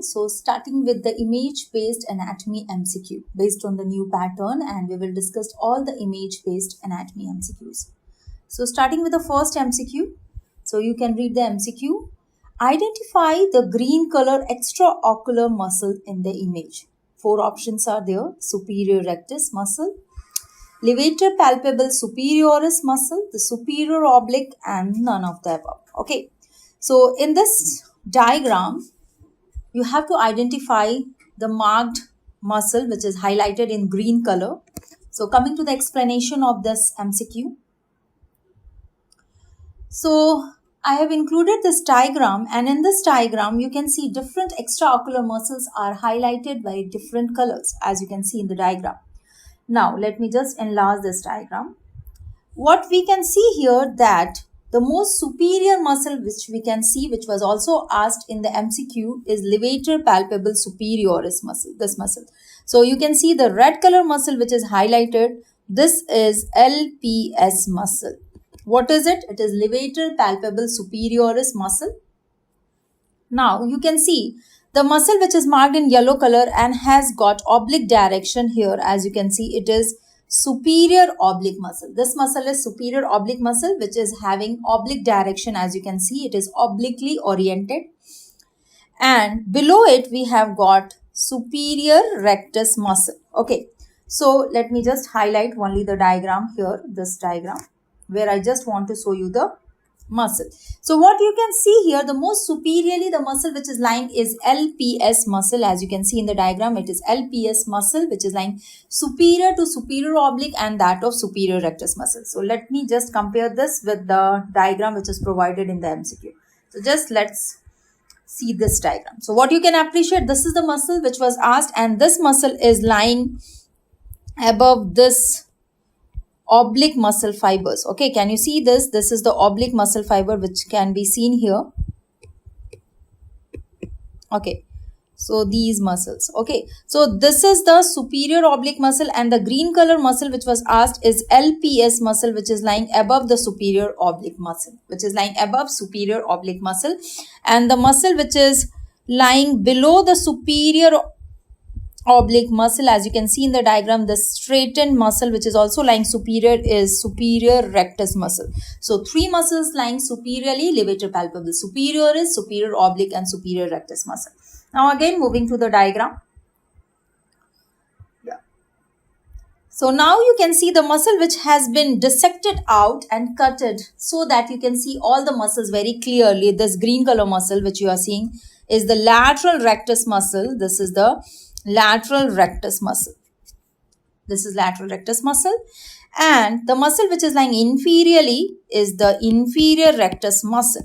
So starting with the image-based anatomy MCQ based on the new pattern, and we will discuss all the image-based anatomy MCQs. So starting with the first MCQ, so you can read the MCQ. Identify the green color extraocular muscle in the image. 4 options are there: superior rectus muscle, levator palpebral superioris muscle, the superior oblique, and none of the above. Okay. So in this diagram, you have to identify the marked muscle which is highlighted in green color. So coming to the explanation of this MCQ. So I have included this diagram, and in this diagram you can see different extraocular muscles are highlighted by different colors, as you can see in the diagram. Now let me just enlarge this diagram. What we can see here, that the most superior muscle which we can see, which was also asked in the MCQ, is levator palpebral superioris muscle, this muscle. So you can see the red color muscle which is highlighted. This is LPS muscle. What is it? It is levator palpebral superioris muscle. Now you can see the muscle which is marked in yellow color and has got oblique direction here. As you can see, it is superior oblique muscle. This muscle is superior oblique muscle which is having oblique direction. As you can see, it is obliquely oriented. And below it we have got superior rectus muscle. Okay, so let me just highlight only the diagram here, this diagram, where I just want to show you the muscle. So what you can see here, the most superiorly the muscle which is lying is LPS muscle. As you can see in the diagram, it is LPS muscle which is lying superior to superior oblique and that of superior rectus muscle. So let me just compare this with the diagram which is provided in the MCQ. So just let's see this diagram. So what you can appreciate, this is the muscle which was asked, and this muscle is lying above this oblique muscle fibers. Okay, can you see this? This is the oblique muscle fiber which can be seen here. Okay, so these muscles. Okay, so this is the superior oblique muscle, and the green color muscle which was asked is LPS muscle, which is lying above the superior oblique muscle, and the muscle which is lying below the superior oblique muscle, as you can see in the diagram, the straightened muscle which is also lying superior is superior rectus muscle. So 3 muscles lying superiorly: levator palpebral superioris, superior oblique, and superior rectus muscle. Now again moving to the diagram. So now you can see the muscle which has been dissected out and cutted so that you can see all the muscles very clearly. This green color muscle which you are seeing is the lateral rectus muscle. This is the lateral rectus muscle. And the muscle which is lying inferiorly is the inferior rectus muscle.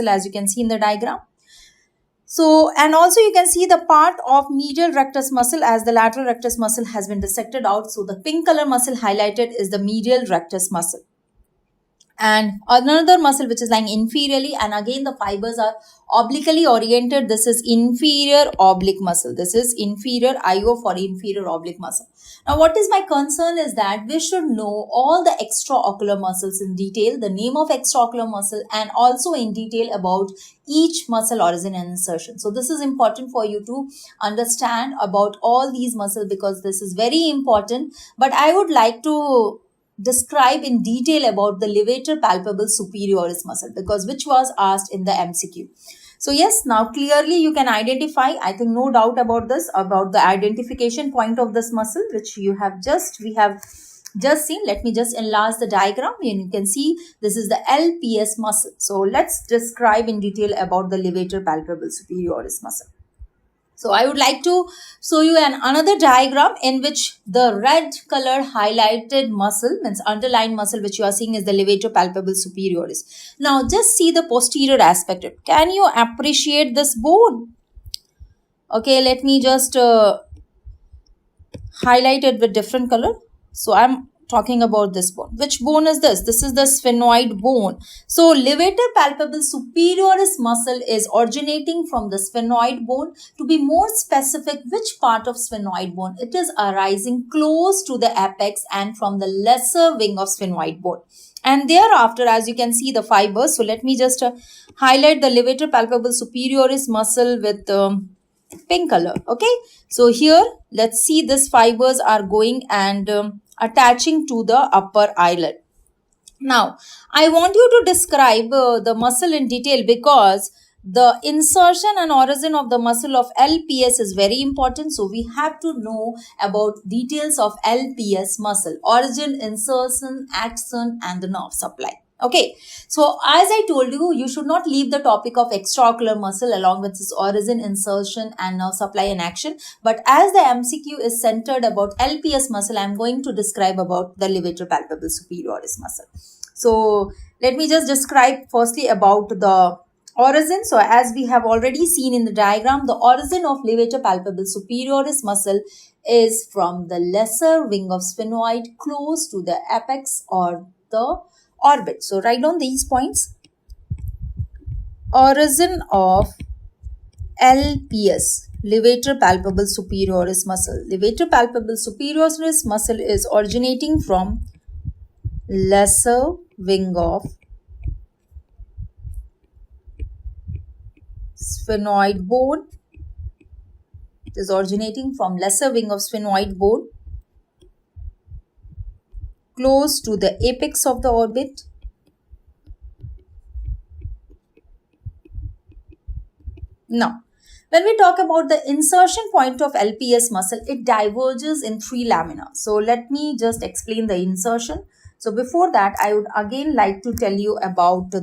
As you can see in the diagram. So, and also you can see the part of medial rectus muscle, as the lateral rectus muscle has been dissected out. So the pink color muscle highlighted is the medial rectus muscle. And another muscle which is lying inferiorly, and again the fibers are obliquely oriented. This is inferior oblique muscle. This is inferior, IO for inferior oblique muscle. Now what is my concern is that we should know all the extraocular muscles in detail, the name of extraocular muscle, and also in detail about each muscle origin and insertion. So this is important for you to understand about all these muscles, because this is very important. But I would like to describe in detail about the levator palpebral superioris muscle, because which was asked in the MCQ. So yes, now clearly you can identify, I think no doubt about this, about the identification point of this muscle which we have just seen. Let me just enlarge the diagram, and you can see this is the LPS muscle. So let's describe in detail about the levator palpebral superioris muscle. So I would like to show you another diagram in which the red color highlighted muscle, means underlined muscle, which you are seeing is the levator palpebral superioris. Now just see the posterior aspect. Can you appreciate this bone? Okay, let me just highlight it with different color. So I'm talking about this bone. Which bone is this? This is the sphenoid bone. So levator palpebral superioris muscle is originating from the sphenoid bone. To be more specific, which part of sphenoid bone? It is arising close to the apex and from the lesser wing of sphenoid bone. And thereafter, as you can see the fibers, so let me just highlight the levator palpebral superioris muscle with pink color. Okay, so here let's see this fibers are going and attaching to the upper eyelid. Now I want you to describe the muscle in detail, because the insertion and origin of the muscle of LPS is very important. So we have to know about details of LPS muscle: origin, insertion, action, and the nerve supply. Okay, so as I told you, you should not leave the topic of extraocular muscle along with its origin, insertion, and nerve supply and action. But as the MCQ is centered about LPS muscle, I am going to describe about the levator palpebral superioris muscle. So let me just describe firstly about the origin. So as we have already seen in the diagram, the origin of levator palpebral superioris muscle is from the lesser wing of sphenoid close to the apex or the orbit. So write down these points. Origin of LPS, levator palpebral superioris muscle. Levator palpebral superioris muscle is originating from lesser wing of sphenoid bone. It is originating from lesser wing of sphenoid bone close to the apex of the orbit. Now, when we talk about the insertion point of LPS muscle, it diverges in 3 lamina. So let me just explain the insertion. So before that, I would again like to tell you about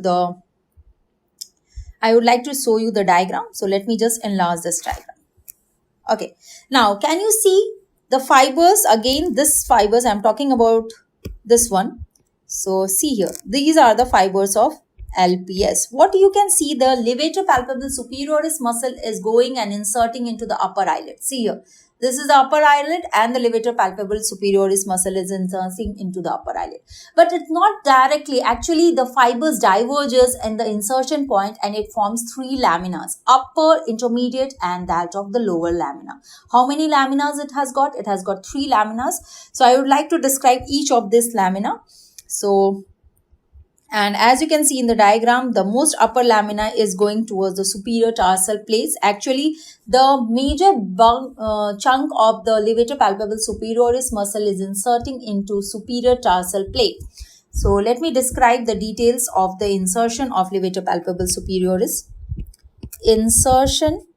I would like to show you the diagram. So let me just enlarge this diagram. Okay. Now, can you see the fibers? Again, this fibers, I'm talking about this one. So see here, these are the fibers of LPS. What you can see, the levator palpebral superioris muscle is going and inserting into the upper eyelid. See here, this is the upper eyelid and the levator palpebral superioris muscle is inserting into the upper eyelid. But it's not directly, actually the fibers diverges in the insertion point and it forms 3 laminas: upper, intermediate, and that of the lower lamina. How many laminas it has got? It has got 3 laminas. So I would like to describe each of this lamina. So, and as you can see in the diagram, the most upper lamina is going towards the superior tarsal plates. Actually, the major chunk of the levator palpebral superioris muscle is inserting into superior tarsal plate. So let me describe the details of the insertion of levator palpebral superioris. Insertion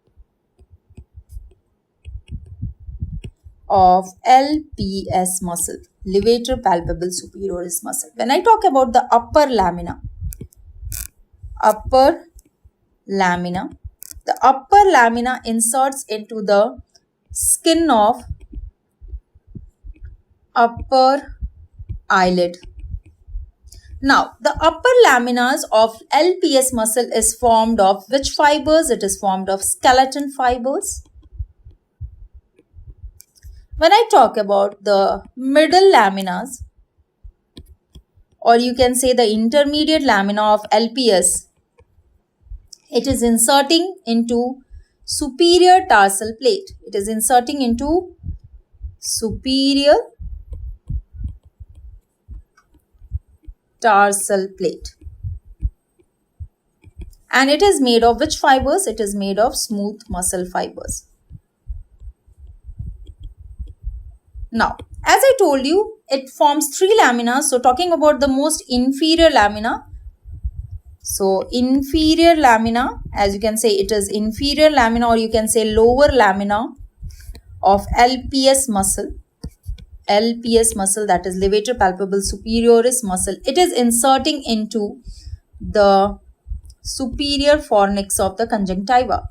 of LPS muscle, levator palpebral superioris muscle. When I talk about the upper lamina, the upper lamina inserts into the skin of upper eyelid. Now, the upper laminas of LPS muscle is formed of which fibers? It is formed of skeleton fibers. When I talk about the middle laminas, or you can say the intermediate lamina of LPS, it is inserting into superior tarsal plate. It is inserting into superior tarsal plate. And it is made of which fibers? It is made of smooth muscle fibers. Now, as I told you, it forms 3 laminas. So, talking about the most inferior lamina. So, inferior lamina, as you can say, it is inferior lamina, or you can say lower lamina of LPS muscle. LPS muscle, that is levator palpebral superioris muscle. It is inserting into the superior fornix of the conjunctiva.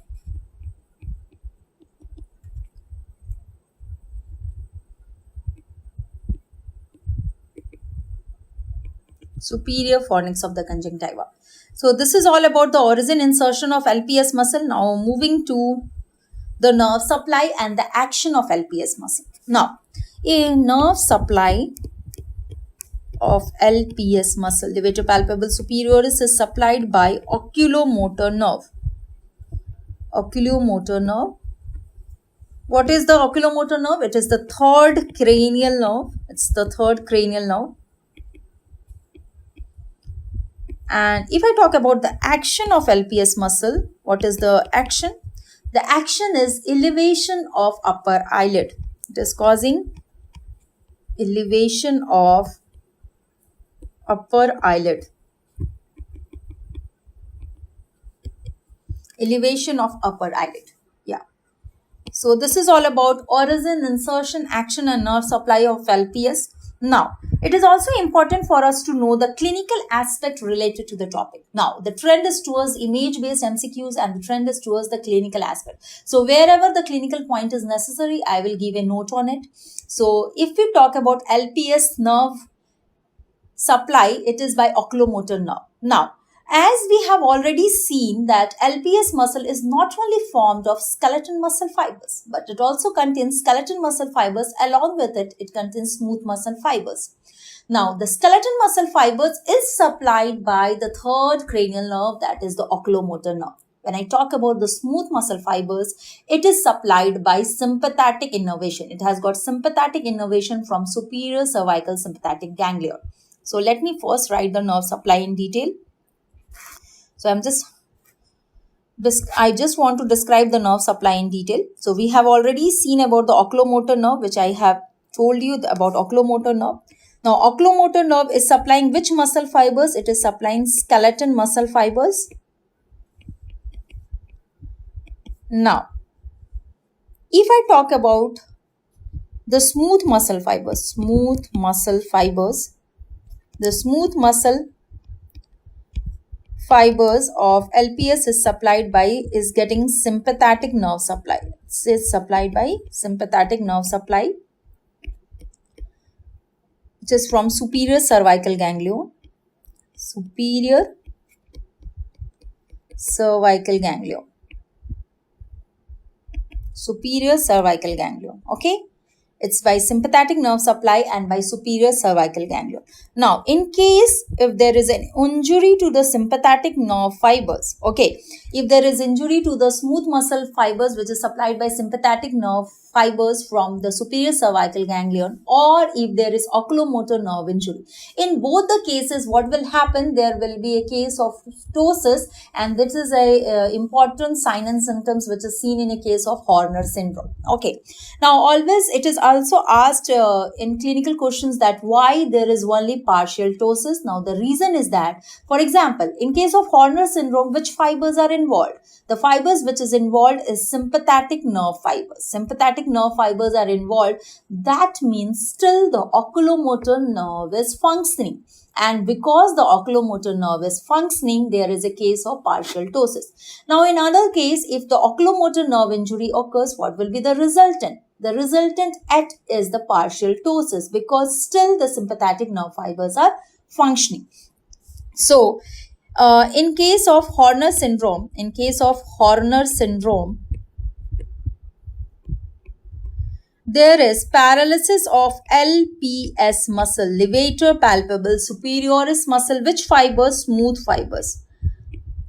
Superior fornix of the conjunctiva. So this is all about the origin, insertion of LPS muscle. Now moving to the nerve supply and the action of LPS muscle. Now, a nerve supply of LPS muscle, levator palpebral superioris, is supplied by oculomotor nerve. Oculomotor nerve. What is the oculomotor nerve? It is the third cranial nerve. It's the third cranial nerve. And if I talk about the action of LPS muscle, what is the action? The action is elevation of upper eyelid. It is causing elevation of upper eyelid. Elevation of upper eyelid. Yeah. So this is all about origin, insertion, action and nerve supply of LPS. Now, it is also important for us to know the clinical aspect related to the topic. Now, the trend is towards image-based MCQs and the trend is towards the clinical aspect. So, wherever the clinical point is necessary, I will give a note on it. So, if we talk about LPS nerve supply, it is by oculomotor nerve. Now, as we have already seen that LPS muscle is not only formed of skeleton muscle fibers, but it also contains skeleton muscle fibers. Along with it, it contains smooth muscle fibers. Now, the skeleton muscle fibers is supplied by the third cranial nerve, that is the oculomotor nerve. When I talk about the smooth muscle fibers, it is supplied by sympathetic innervation. It has got sympathetic innervation from superior cervical sympathetic ganglia. So, let me first write the nerve supply in detail. So, I just want to describe the nerve supply in detail. So, we have already seen about the oculomotor nerve, which I have told you about oculomotor nerve. Now, oculomotor nerve is supplying which muscle fibers? It is supplying skeleton muscle fibers. Now, if I talk about the smooth muscle fibers, the smooth muscle fibers of LPS is getting sympathetic nerve supply. It is supplied by sympathetic nerve supply, which is from superior cervical ganglion. Superior cervical ganglion. Superior cervical ganglion. Okay. It's by sympathetic nerve supply and by superior cervical ganglion. Now, in case if there is an injury to the sympathetic nerve fibers, okay, if there is injury to the smooth muscle fibers which is supplied by sympathetic nerve fibers from the superior cervical ganglion, or if there is oculomotor nerve injury, in both the cases, what will happen? There will be a case of ptosis, and this is a important sign and symptoms which is seen in a case of Horner syndrome. Okay. Now, always it is also asked in clinical questions that why there is only partial ptosis. Now, the reason is that, for example, in case of Horner syndrome, which fibers are involved? The fibers which is involved is sympathetic nerve fibers. Sympathetic nerve fibers are involved. That means still the oculomotor nerve is functioning. And because the oculomotor nerve is functioning, there is a case of partial ptosis. Now, in other case, if the oculomotor nerve injury occurs, what will be the resultant? The resultant is the partial ptosis because still the sympathetic nerve fibers are functioning. So, in case of Horner syndrome, there is paralysis of LPS muscle, levator palpebral superioris muscle. Which fibers? Smooth fibers.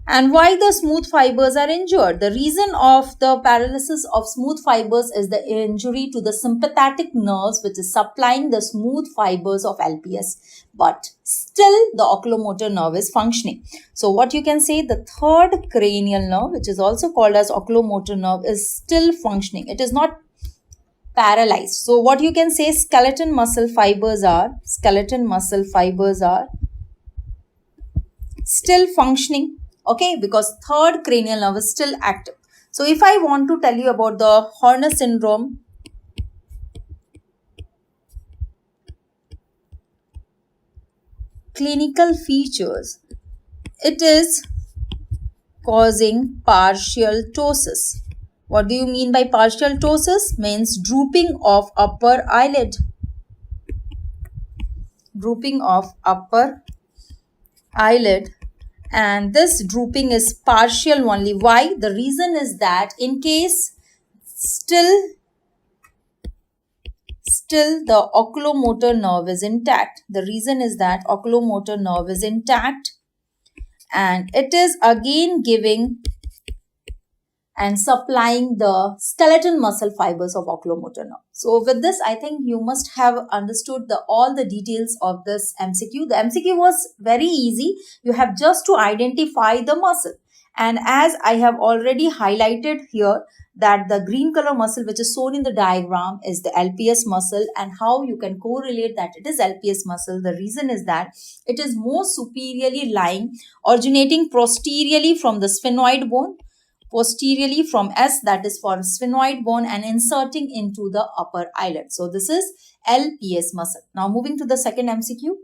And why the smooth fibers are injured? The reason of the paralysis of smooth fibers is the injury to the sympathetic nerves which is supplying the smooth fibers of LPS. But still the oculomotor nerve is functioning. So what you can say, the third cranial nerve, which is also called as oculomotor nerve, is still functioning. It is not paralyzed. So what you can say, skeleton muscle fibers are still functioning. Okay, because third cranial nerve is still active. So if I want to tell you about the Horner syndrome, clinical features, it is causing partial ptosis. What do you mean by partial ptosis? Means drooping of upper eyelid. Drooping of upper eyelid. And this drooping is partial only. Why? The reason is that in case still still the oculomotor nerve is intact. The reason is that oculomotor nerve is intact and it is again giving and supplying the skeletal muscle fibers of oculomotor nerve. So with this, I think you must have understood all the details of this MCQ. The MCQ was very easy. You have just to identify the muscle. And as I have already highlighted here, that the green color muscle which is shown in the diagram is the LPS muscle, and how you can correlate that it is LPS muscle. The reason is that it is more superiorly lying, originating posteriorly from the sphenoid bone, posteriorly from S, that is for sphenoid bone, and inserting into the upper eyelid. So this is LPS muscle. Now moving to the second MCQ.